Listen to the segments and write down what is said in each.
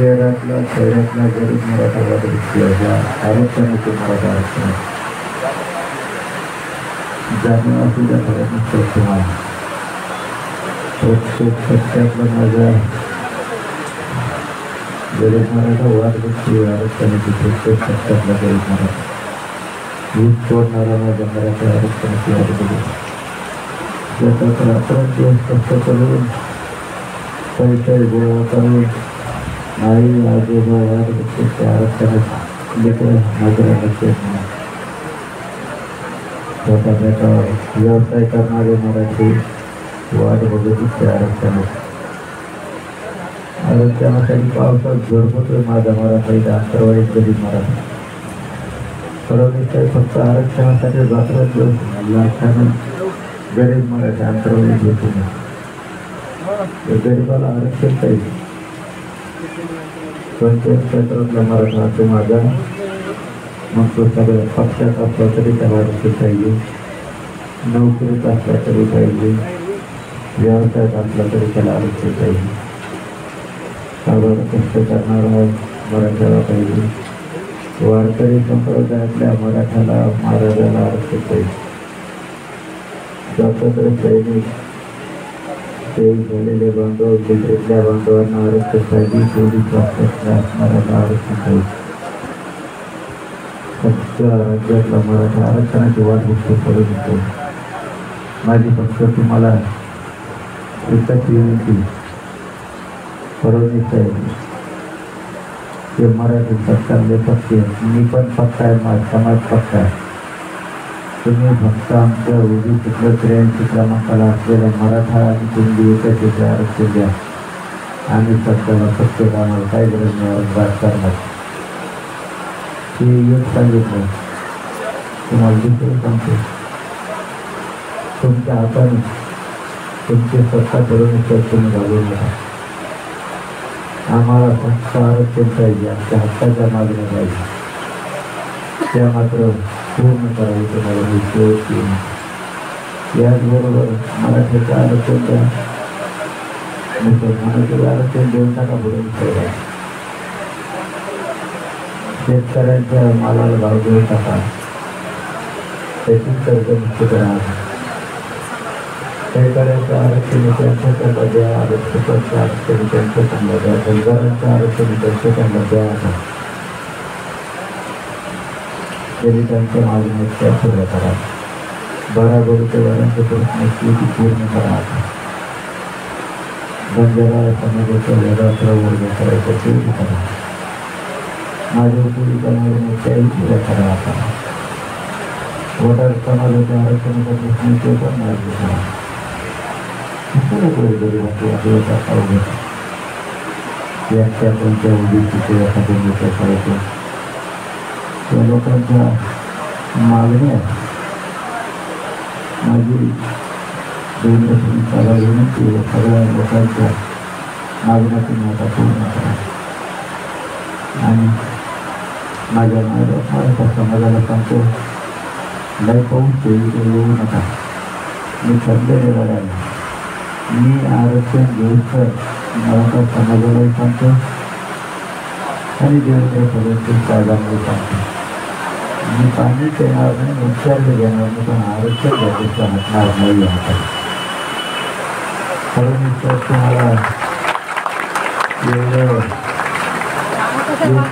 शहरातला गरीब मराठा वर्गाच्या आरक्षणाचे मराठा आरक्षण जाणीव असू द्या खरं तुम्हाला प्रत्येक सत्यातला माझा गरीब मराठा वाद बघतो आरक्षणाची प्रत्येक सत्यातला गरीब मराठा वीज तोडणारा माझ्या मराठा आरक्षणाची वाद बघतो त्याचा अपराध दिवस कष्ट करून पैसे गोळा करून आई आजोबा वाद बघतो त्या आरक्षणात लेकर माझ्या लक्षात नाही छोटा मोठा व्यवसाय करणारे मराठी वाट बघत त्या आरक्षणासाठी पावसात झोडपतोय माझा मराठा इथं आंतरवाडी गरीब मराठा फडणवीस फक्त आरक्षणासाठी जात्रात लाखानं गरीब मराठी आंतरवाडी घेतो गरीबाला आरक्षण पाहिजे कोणत्याच क्षेत्रातला मराठा असतो माझा मग तो सगळ्या पक्षात असला तरी त्याला आरक्षण पाहिजे नोकरीत असला तरी पाहिजे व्यवसायात असला तरी त्याला आरक्षण पाहिजे साधारण कष्ट करणारा मराठ्याला पाहिजे वारकरी संप्रदायातल्या मराठ्याला महाराजाला आरक्षण पाहिजे स्वातंत्र्य सैनिक शहीद झालेले बांधव दिल्लीतल्या बांधवांना आरक्षण पाहिजे पोलीस असणाऱ्याला आरक्षण पाहिजे राज्यातला मराठा आरक्षणाची वाट बघतो फडणवीस माझी फक्त तुम्हाला एकच विनंती फडणवीस साहेब ते मराठी सरकारले पक्ष मी पण पक्ष आहे माझा समाज पक्ष आहे तुम्ही फक्त आमच्या उभी तिथलं 83 क्रमांकाला असलेल्या मराठा आणि कुणबी एकाचे आरक्षण द्या आम्ही सरकारला सत्य राहणार काय गरज नाही राजकारणात हे एक सांगितलं तुम्हाला दुसरं सांगतो तुमच्या हाताने तुमची सत्ता करून तुम्ही घालू नका आम्हाला फक्त आरक्षण पाहिजे आमच्या हक्काच्या मागण्या पाहिजे त्या मात्र पूर्ण करावी तुम्हाला मी शेवटची याचबरोबर मराठीचं आरक्षण द्या मुसलमानाचं आरक्षण देऊन टाका भरून ठेवा शेतकऱ्यांच्या मालाला भाव देऊ टाका त्याची कर्जमुक्ती करा शेतकऱ्यांचं आरक्षण त्यांच्या त्यांना द्या आरक्षकांचं आरक्षण त्यांच्या त्यांना द्या सरकारांचं आरक्षण त्यांच्या त्यांना द्या तरी त्यांच्या मागण्या त्या पूर्ण करा बराबरीचे प्रश्न पूर्ण करा बंजारा समाजाचा वेगळा वर्ग करायचा ते करा माझ्या पूर्वीच्या मागण्या त्याही पुऱ्या करा आता वडार समाजाच्या आरक्षणाचा प्रश्न ते पण मार्ग करा व्याख्या कोणत्या उद्देशाचे एखाद्या करायचं त्या लोकांच्या मागण्या माझी देवेंद्र विनंती सगळ्या लोकांच्या मागण्या तुम्ही आता पूर्ण करा आणि माझ्या महाराष्ट्र समाजाला सांगतो लय पाहून येऊ नका मी ठरलेले लढायला मी आरक्षण घेऊन तर मराठा समाजालाही सांगतो आणि देवेंद्र फडणवीस साहेबांनाही सांगतो मी पाणी देणार नाही विचारले घेणार नाही पण आरक्षण घ्यायचं हटणार नाही आता फडणवीस साहेब तुम्हाला एवढं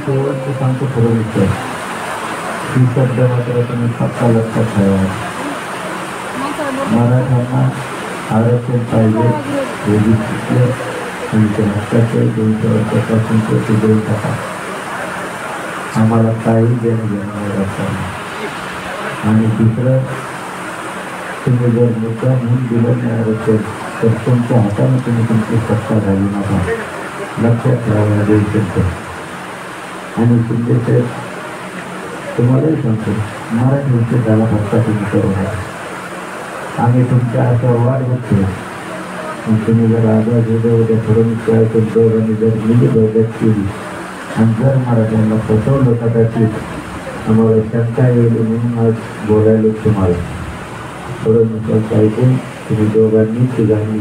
शेवटचं सांगतो फडणवीस साहेब ही शब्द मात्र तुम्ही फक्त लक्षात ठेवा मराठ्यांना आरक्षण पाहिजे तुमच्या हक्काचे 200 वर्षापासून ते देऊन टाका आम्हाला काही देणं घेणार आणि दुसरं तुम्ही जर मुद्दा म्हणून दिलं नाही आरक्षण तर तुमच्या हाताने तुम्ही तुमची सत्ता घालू नका लक्षात ठेवायला देऊ शकतो आणि तुमचे तुम्हालाही सांगतो मराठी विषयाला फक्त तुम्ही करू नका आम्ही तुमच्या असा वाट बघतो तुम्ही जर आवाज उद्या फडणवीस करायचं दोघांनी जर मिली बघत केली आणि जर मराठ्यांना फसवलं कदाचित आम्हाला शंका येईल म्हणून आज बोलायला तुम्हाला फडणवीस ऐकून तुम्ही दोघांनी तिघांनी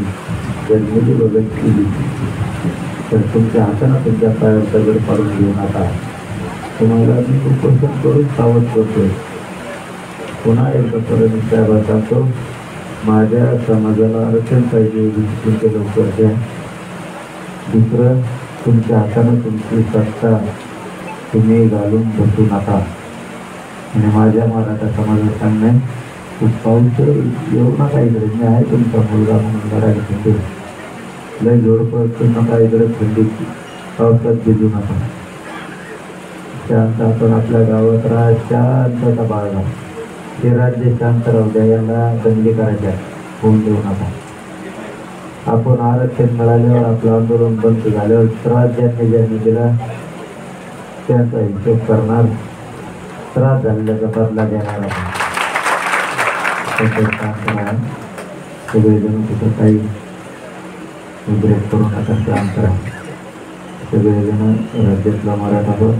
जर मिली बघत केली तर तुमच्या हातानं तुमच्या पायावर दगड पाडून घेऊ नका. तुम्हाला मी उपोषण करून सावध करतोय. पुन्हा एकदा परत साहेबांना सांगतो, माझ्या समाजाला आरक्षण पाहिजे, तुमचे लवकर द्या. दुसरं, तुमच्या हातानं तुमची सत्ता तुम्ही घालून बसू नका. आणि माझ्या मराठा समाजात सांगणं, पाऊस येऊ नका इकडे, मी आहे तुमचा मुलगा म्हणून लढायला थंडी लय जोड पडतो नका इकडे, थंडी पावसात भिजू नका. शांत आपण आपल्या गावात राहा, शांतता बाळगा. हे राज्य शांत राहू द्या, यांना दंगे करायच्या होऊन देऊ नका. आपण आरक्षण मिळाल्यावर आपलं आंदोलन बंद झाल्यावर त्रास ज्यांनी दिला त्यांचा हिशोब करणार, त्रास झालेल्याचा बदला घेणार आपण. सगळेजण कुठं काही उद्रेक करू नका, शांत राहा. सगळेजण राज्यातला मराठा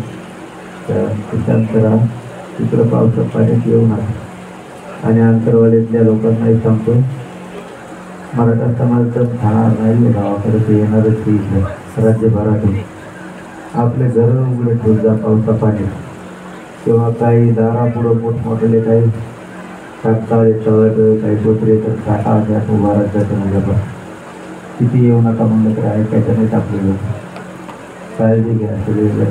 शांत राहा. तिकडं पावसात पाण्यात येऊ नका. आणि अंतरवाडीतल्या लोकांनाही सांगतो, मराठा समाज तर खाणार नाही, गावाकडे ते येणारच इकडे राज्यभरातून. आपले घर उघडे ठेवून जा पावसा पाण्यात, किंवा काही दारापुढं मोठमोठे काही तात्काळ काही गोत्रे तर काटा त्यात उभा राहतात. किती येऊ नका म्हणलं तर ऐकायचं नाही आपल्याला. काळजी घ्या सगळे.